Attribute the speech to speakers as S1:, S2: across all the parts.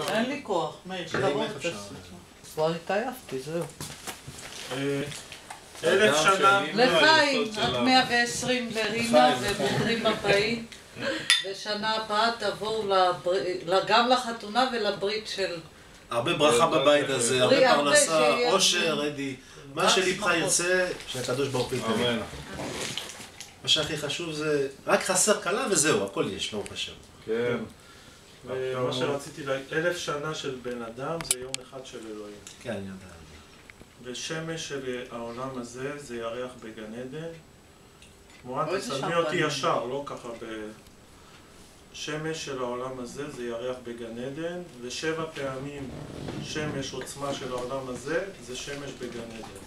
S1: אין לי כוח, מאיר, שתבוא את זה. כבר התעייפתי, זהו.
S2: 1000 שנה...
S1: לחיים, עד 120 לרינה וברוכים הבאים. בשנה הבאה תבואו גם לחתונה ולברית של...
S3: הרבה ברכה בבית הזה, הרבה פרנסה, אושר, אדי. מה שליבך ירצה, שהקדוש ברוך הוא ייתן. מה שהכי חשוב זה, רק חסר קלה וזהו, הכל יש, ברוך השם.
S2: כן. ומה שרציתי להגיד, 1000 שנה של בן אדם זה יום אחד של אלוהים.
S3: כן, אני יודע.
S2: ושמש של העולם הזה זה ירח בגן עדן. מורן, תצלמי אותי ישר, לא ככה שמש של העולם הזה זה ירח בגן עדן, ו7 פעמים שמש עוצמה של העולם הזה זה שמש בגן עדן.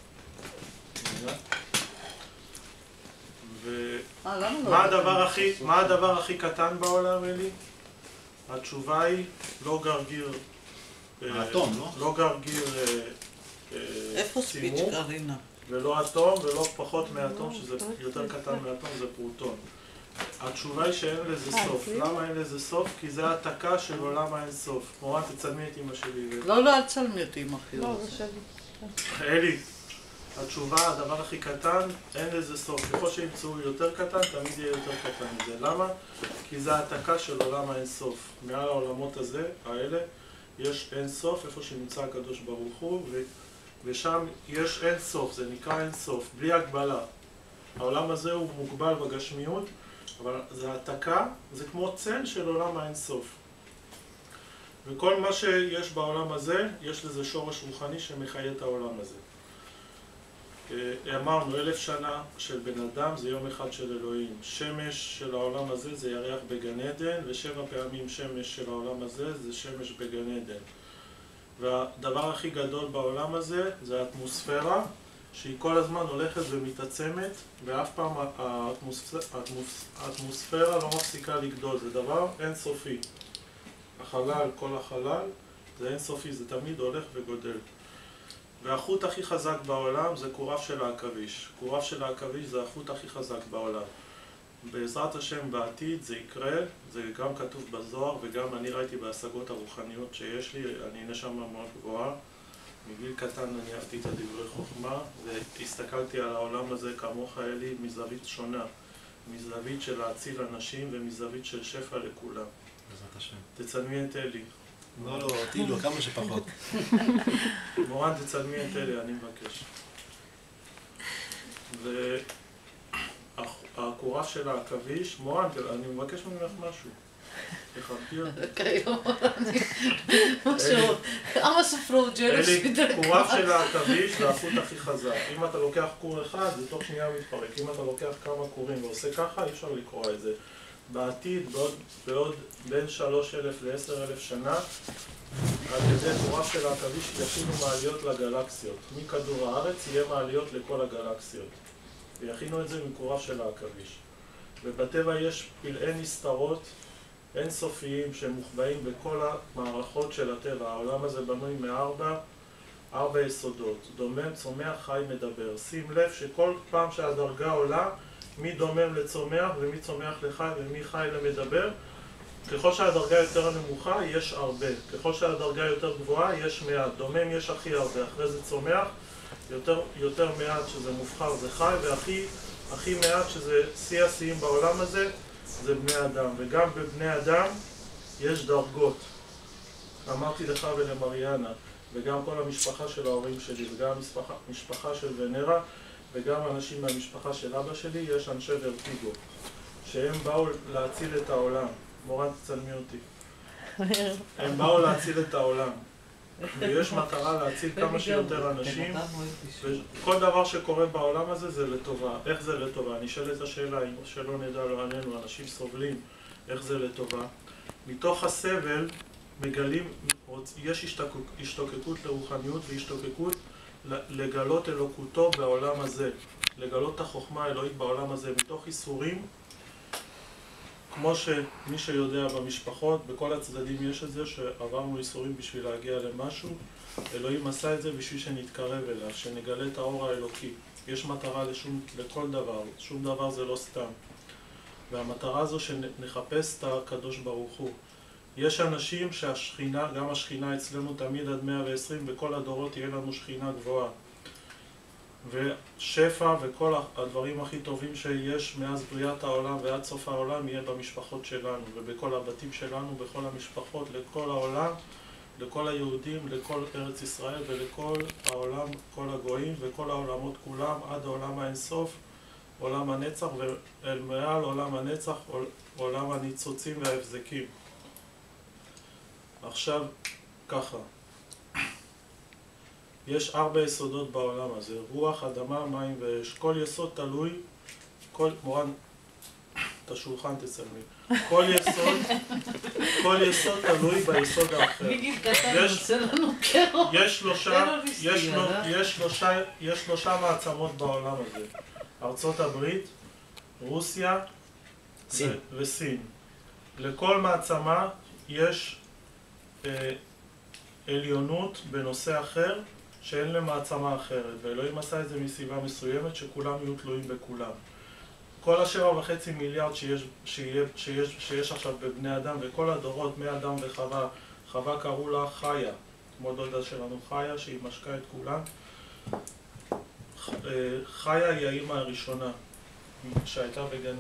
S2: ומה הדבר הכי קטן בעולם, אלי? התשובה היא לא גרגיר...
S3: האטום, לא?
S2: לא גרגיר
S1: איפה ספיץ' קרינה?
S2: ולא אטום ולא פחות מאטום, שזה יותר קטן מאטום, זה פרוטון. התשובה היא שאין לזה סוף. למה אין לזה סוף? כי זה העתקה של עולם האין סוף. מורן, תצלמי את אמא שלי.
S1: לא, אל תצלמי אותי עם אחי.
S4: לא, זה שלי.
S2: אלי, התשובה, הדבר הכי קטן, אין לזה סוף. ככל שימצאו יותר קטן, תמיד יהיה יותר קטן מזה. למה? כי זה העתקה של עולם האין סוף. מעל העולמות האלה, יש אין סוף, איפה שנמצא הקדוש ברוך הוא, ושם יש אין סוף, זה נקרא אין סוף, בלי הגבלה. העולם הזה הוא מוגבל בגשמיות, אבל זה העתקה, זה כמו צל של עולם האין סוף. וכל מה שיש בעולם הזה, יש לזה שורש רוחני שמחיה את העולם הזה. אמרנו, 1000 שנה של בן אדם זה יום אחד של אלוהים. שמש של העולם הזה זה ירח בגן עדן, ו7 פעמים שמש של העולם הזה זה שמש בגן עדן. והדבר הכי גדול בעולם הזה זה האטמוספירה, שהיא כל הזמן הולכת ומתעצמת, ואף פעם האטמוספירה לא מפסיקה לגדול. זה דבר אינסופי. החלל, כל החלל, זה אינסופי, זה תמיד הולך וגודל. והחוט הכי חזק בעולם זה קוריו של העכביש. קוריו של העכביש זה החוט הכי חזק בעולם. בעזרת השם בעתיד זה יקרה, זה גם כתוב בזוהר וגם אני ראיתי בהשגות הרוחניות שיש לי, אני נשמה מאוד גבוהה. מגיל קטן אני אהבתי את הדברי חוכמה והסתכלתי על העולם הזה כמוך אלי מזווית שונה. מזווית של להציל אנשים ומזווית של שפע לכולם.
S3: בעזרת השם.
S2: תצלמי את אלי.
S3: לא, אותי לא, כמה שפחות.
S2: מורן, תצלמי את אלי, אני מבקש. והקורה של העכביש, מורן, אני מבקש ממך משהו. תכבדי אותי.
S1: משהו, אמה ספרות, ג'לוס
S2: אלי, קורה של העכביש זה החוט הכי חזק. אם אתה לוקח קור אחד, זה תוך שנייה מתפרק. אם אתה לוקח כמה קורים ועושה ככה, אי אפשר לקרוא את זה. בעתיד, בעוד בין 3,000 ל-10,000 שנה, על ידי קורה של העכביש יכינו מעליות לגלקסיות. מכדור הארץ יהיה מעליות לכל הגלקסיות. ויכינו את זה מקורה של העכביש. ובטבע יש פלאי נסתרות אינסופיים שמוחבאים בכל המערכות של הטבע. העולם הזה בנוי מארבע יסודות. דומם, צומח, חי, מדבר. שים לב שכל פעם שהדרגה עולה, מי דומם לצומח ומי צומח לחי ומי חי למדבר. ככל שהדרגה יותר נמוכה יש הרבה. ככל שהדרגה יותר גבוהה יש מעט. דומם יש הכי הרבה. אחרי זה צומח. יותר מעט שזה מובחר זה חי, והכי מעט שזה שיא השיאים בעולם הזה זה בני אדם. וגם בבני אדם יש דרגות. אמרתי לך ולמריאנה, וגם כל המשפחה של ההורים שלי, וגם המשפחה של ונרה, וגם אנשים מהמשפחה של אבא שלי, יש אנשי ורטיגו, שהם באו להציל את העולם. מורן, תצלמי אותי. הם באו להציל את העולם. ויש מטרה להציל כמה שיותר אנשים, וכל דבר שקורה בעולם הזה זה לטובה. איך זה לטובה? אני שואל את השאלה, אם שלא נדע לא עלינו, אנשים סובלים, איך זה לטובה? מתוך הסבל מגלים, יש השתוקקות לרוחניות והשתוקקות לגלות אלוקותו בעולם הזה, לגלות את החוכמה האלוהית בעולם הזה, מתוך איסורים, כמו שמי שיודע במשפחות, בכל הצדדים יש את זה, שעברנו איסורים בשביל להגיע למשהו, אלוהים עשה את זה בשביל שנתקרב אליו, שנגלה את האור האלוקי. יש מטרה לכל דבר, שום דבר זה לא סתם. והמטרה הזו שנחפש את הקדוש ברוך הוא. יש אנשים שהשכינה, גם השכינה אצלנו תמיד עד 120, בכל הדורות תהיה לנו שכינה גבוהה. ושפע וכל הדברים הכי טובים שיש מאז בריאת העולם ועד סוף העולם יהיה במשפחות שלנו ובכל הבתים שלנו, בכל המשפחות, לכל העולם, לכל היהודים, לכל ארץ ישראל ולכל העולם, כל הגויים וכל העולמות כולם עד העולם האינסוף, עולם הנצח ואל מעל עולם הנצח, עולם הניצוצים וההבזקים. עכשיו ככה, יש 4 יסודות בעולם הזה, רוח, אדמה, מים ואש. כל יסוד תלוי, מורן, את השולחן תצלמי. כל יסוד תלוי ביסוד האחר.
S1: מגיל קטן עושה לנו קרו.
S2: יש 3 מעצמות בעולם הזה. ארצות הברית, רוסיה וסין. לכל מעצמה יש עליונות בנושא אחר שאין למעצמה אחרת, ואלוהים עשה את זה מסיבה מסוימת שכולם יהיו תלויים בכולם. כל 7.5 מיליארד שיש עכשיו בבני אדם וכל הדורות מאדם וחווה, חווה קראו לה חיה, כמו דודה שלנו חיה שהיא משקה את כולם. חיה היא האמא הראשונה שהייתה בגן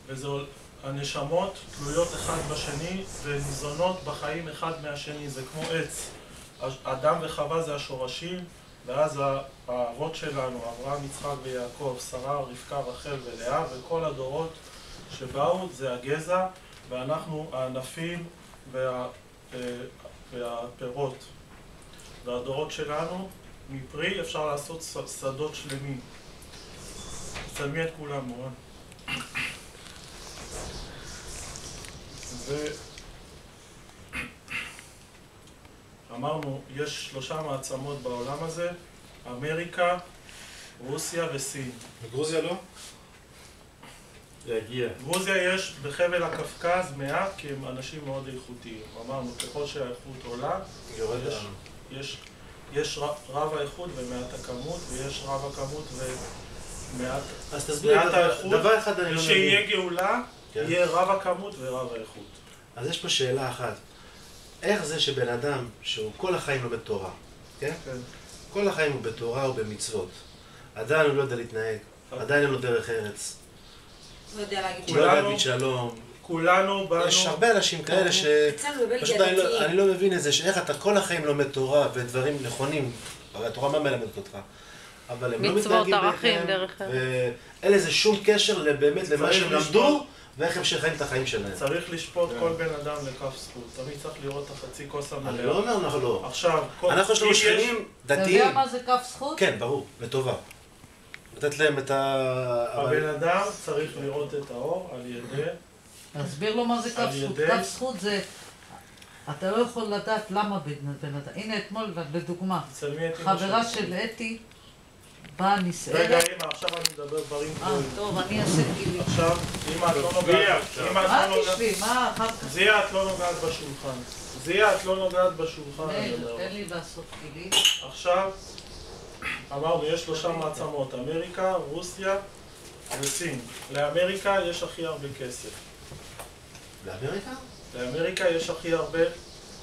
S2: עדן. הנשמות תלויות אחד בשני וניזונות בחיים אחד מהשני, זה כמו עץ. אדם וחווה זה השורשים, ואז האבות שלנו, אברהם, יצחק ויעקב, שרה, רבקה, רחל ולאה, וכל הדורות שבאו זה הגזע, ואנחנו הענפים והפירות. והדורות שלנו, מפרי אפשר לעשות שדות שלמים. צלמי את כולם, מורן. אמרנו, יש 3 מעצמות בעולם הזה, אמריקה, רוסיה וסין.
S3: וגרוזיה לא?
S2: להגיע. גרוזיה יש בחבל הקפקז מעט, כי הם אנשים מאוד איכותיים. אמרנו, ככל שהאיכות עולה, יש רב האיכות ומעט הכמות, ויש רב הכמות ומעט האיכות.
S3: אז תסביר דבר אחד אני לא מבין.
S2: כשיהיה גאולה, יהיה רב הכמות ורב האיכות.
S3: אז יש פה שאלה אחת. איך זה שבן אדם שהוא כל החיים לומד תורה, כן? כן. כל החיים הוא בתורה או במצוות. עדיין הוא לא יודע להתנהג, עדיין אין לו דרך ארץ.
S4: לא יודע להגיד
S3: שלום. הוא לא יודע להגיד שלום.
S2: כולנו באנו...
S3: יש הרבה אנשים כאלה שפשוט אני לא מבין את זה, שאיך אתה כל החיים לומד תורה ודברים נכונים, הרי התורה מה מלמדת אותך? אבל הם לא מתנהגים ביניהם, ואין לזה שום קשר באמת למה שהם למדו, ואיך הם שחיים את החיים שלהם.
S2: צריך לשפוט כל בן אדם לכף זכות. תמיד צריך לראות את החצי כוס המלאה.
S3: אני לא אומר, אנחנו לא.
S2: עכשיו,
S3: אנחנו יש לנו שכנים דתיים.
S1: אתה יודע מה זה כף זכות?
S3: כן, ברור, לטובה. לתת להם את
S2: הבן אדם צריך לראות את האור על ידי...
S1: תסביר לו מה זה כף זכות. כף זכות זה... אתה לא יכול לדעת למה בן אדם... הנה אתמול, לדוגמה, חברה של אתי, באה נסערת.
S2: רגע, אמא, עכשיו אני מדבר דברים גדולים.
S1: טוב, אני אעשה גילי.
S2: עכשיו, אמא, את לא נוגעת.
S1: מה תשבי? מה אחר כך?
S2: זיה, את לא נוגעת בשולחן. זיה, את לא נוגעת בשולחן.
S1: תן לי לעשות גילי.
S2: עכשיו, אמרנו, יש 3 מעצמות, אמריקה, רוסיה וסין. לאמריקה יש הכי הרבה כסף.
S3: לאמריקה?
S2: לאמריקה יש הכי הרבה...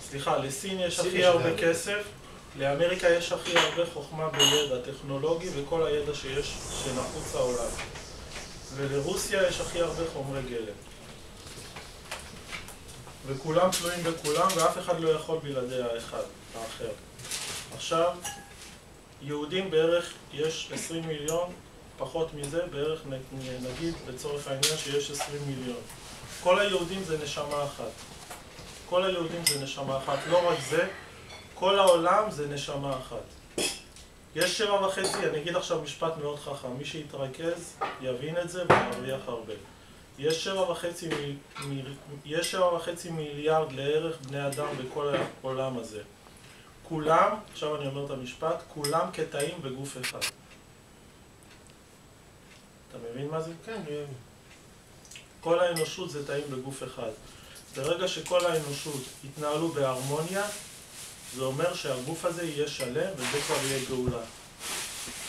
S2: סליחה, לסין יש הכי הרבה כסף. לאמריקה יש הכי הרבה חוכמה בידע טכנולוגי וכל הידע שיש שנחוץ העולם. ולרוסיה יש הכי הרבה חומרי גלם. וכולם תלויים בכולם ואף אחד לא יכול בלעדי האחר. עכשיו, יהודים בערך יש 20 מיליון, פחות מזה, בערך נגיד לצורך העניין שיש 20 מיליון. כל היהודים זה נשמה אחת. כל היהודים זה נשמה אחת. לא רק זה, כל העולם זה נשמה אחת. יש 7.5, אני אגיד עכשיו משפט מאוד חכם, מי שיתרכז יבין את זה וירוויח הרבה. יש 7.5 מיליארד לערך בני אדם בכל העולם הזה. כולם, עכשיו אני אומר את המשפט, כולם כתאים בגוף אחד. אתה מבין מה זה?
S3: כן, אני מבין.
S2: כל האנושות זה תאים בגוף אחד. ברגע שכל האנושות יתנהלו בהרמוניה, זה אומר שהגוף הזה יהיה שלם וזה כבר יהיה גאולה.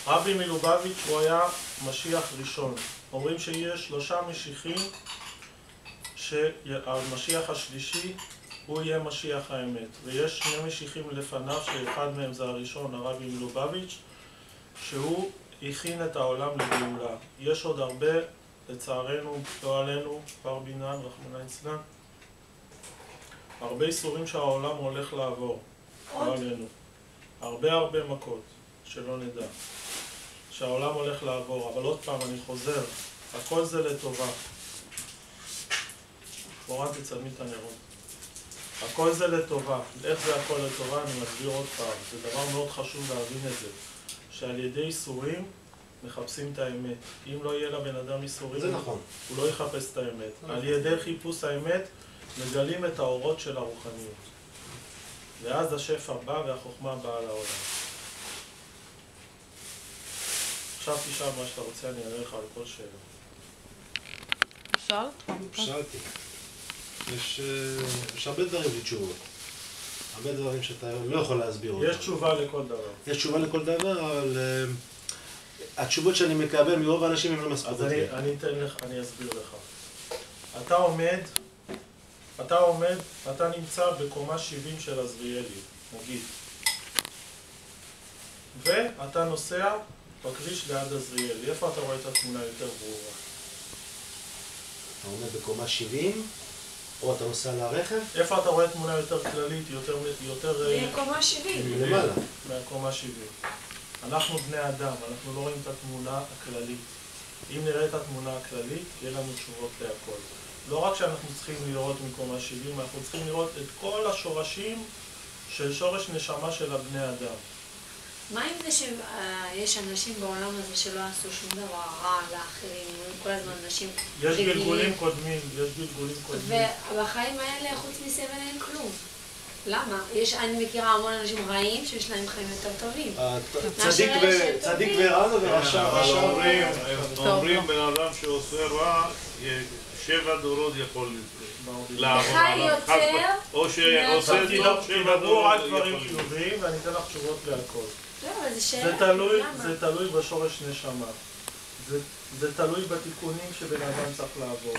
S2: רבי מלובביץ' הוא היה משיח ראשון. אומרים שיש 3 משיחים שהמשיח השלישי הוא יהיה משיח האמת. ויש שני משיחים לפניו, שאחד מהם זה הראשון, הרבי מלובביץ', שהוא הכין את העולם לגאולה. יש עוד הרבה, לצערנו, לא עלינו, בר בינן, רחמנא ליצלן, הרבה איסורים שהעולם הולך לעבור, לא עלינו. הרבה מכות, שלא נדע, שהעולם הולך לעבור. אבל עוד פעם, אני חוזר, הכל זה לטובה. מורן, תצלמי את הנרות. הכל זה לטובה. איך זה הכל לטובה? אני מסביר עוד פעם. זה דבר מאוד חשוב להבין את זה. שעל ידי איסורים מחפשים את האמת. אם לא יהיה לבן אדם איסורים,
S3: זה נכון.
S2: הוא לא יחפש את האמת. על ידי חיפוש האמת מגלים את האורות של הרוחניות. ואז השפע בא והחוכמה באה לעולם. עכשיו תשאל מה שאתה רוצה, אני אראה לך על כל שאלה.
S3: שאלתי. יש הרבה דברים לתשובות. הרבה דברים שאתה לא יכול להסביר אותם.
S2: יש תשובה לכל דבר.
S3: יש תשובה לכל דבר, אבל התשובות שאני מקבל מרוב האנשים הם לא מספיקות.
S2: אז אני אתן לך, אני אסביר לך. אתה נמצא בקומה 70 של עזריאלי, נגיד. ואתה נוסע בכביש ליד עזריאלי. איפה אתה רואה את התמונה יותר ברורה?
S3: אתה עומד בקומה 70, או אתה נוסע לרכב?
S2: איפה אתה רואה תמונה יותר כללית, יותר...
S4: מקומה 70.
S3: למעלה.
S2: מהקומה 70. אנחנו בני אדם, אנחנו לא רואים את התמונה הכללית. אם נראה את התמונה הכללית, יהיה לנו תשובות להכל. לא רק שאנחנו צריכים לראות מקומה 70, אנחנו צריכים לראות את כל השורשים של שורש נשמה של הבני אדם.
S4: מה עם זה שיש אנשים בעולם הזה שלא עשו שום דבר רע לאחרים, כל הזמן אנשים
S2: יש גלגולים קודמים,
S4: ובחיים האלה חוץ מסבל אין כלום. למה? אני מכירה המון אנשים רעים שיש להם חיים יותר טובים.
S3: צדיק ורע ורשע.
S5: אומרים בן אדם שעושה רע, 7 דורות יכול לעבור
S4: עליו.
S5: או שעושה טוב 7
S2: תדברו רק
S5: דורות
S2: דברים
S5: יכול
S2: חיוביים ואני אתן לך תשובות להכל.
S4: לא, אבל זה שאלה.
S2: זה תלוי בשורש נשמה. זה תלוי בתיקונים שבן אדם צריך לעבור.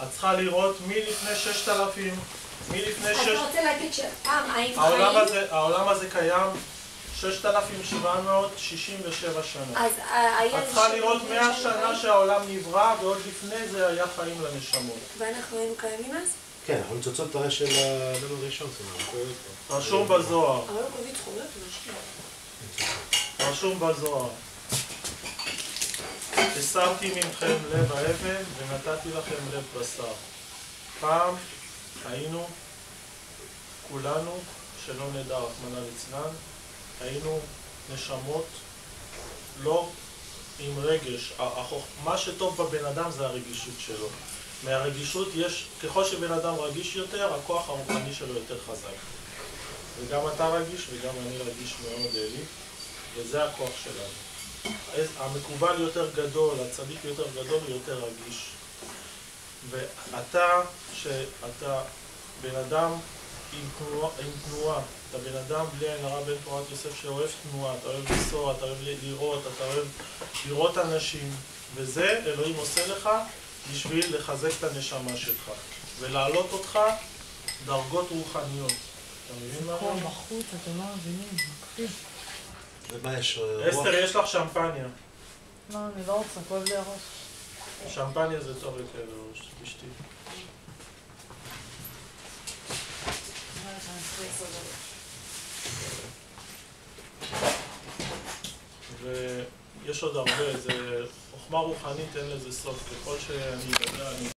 S2: את צריכה לראות מי לפני 6,000, מי לפני 6...
S4: אתה רוצה להגיד שפעם האם
S2: העולם הזה קיים 6,767 שנה. את צריכה לראות 100 שנה שהעולם נברא, ועוד לפני זה היה חיים לנשמות.
S4: ואנחנו היינו קיימים אז?
S3: כן, אנחנו ניצוצות את הרש של האדם הראשון.
S2: רשום בזוהר.
S4: אבל לא קובעים זכויות, משקיע.
S2: רשום בזוהר. הסרתי ממכם לב האבן ונתתי לכם לב בשר. פעם היינו כולנו, שלא נדע רחמנא ליצלן, היינו נשמות לא עם רגש. מה שטוב בבן אדם זה הרגישות שלו. מהרגישות יש, ככל שבן אדם רגיש יותר, הכוח הרוחני שלו יותר חזק. וגם אתה רגיש וגם אני רגיש מאוד אלי, וזה הכוח שלנו. המקובל יותר גדול, הצדיק יותר גדול ויותר רגיש. ואתה, שאתה בן אדם עם תנועה, אתה בן אדם בלי עין הרע בן תורת יוסף שאוהב תנועה, אתה אוהב לנסוע, אתה אוהב לראות, אתה אוהב לראות אנשים, וזה אלוהים עושה לך בשביל לחזק את הנשמה שלך ולהעלות אותך דרגות רוחניות. אתה מבין מה?
S1: בחוץ, אתם לא מבינים, מקפיד.
S3: ומה יש?
S2: אסתר, יש לך שמפניה.
S1: לא, אני לא רוצה, כואב לי הראש.
S2: שמפניה זה טוב לכאב ראש, תשתי. ויש עוד הרבה, זה חוכמה רוחנית, אין לזה סוף. ככל שאני אדבר, אני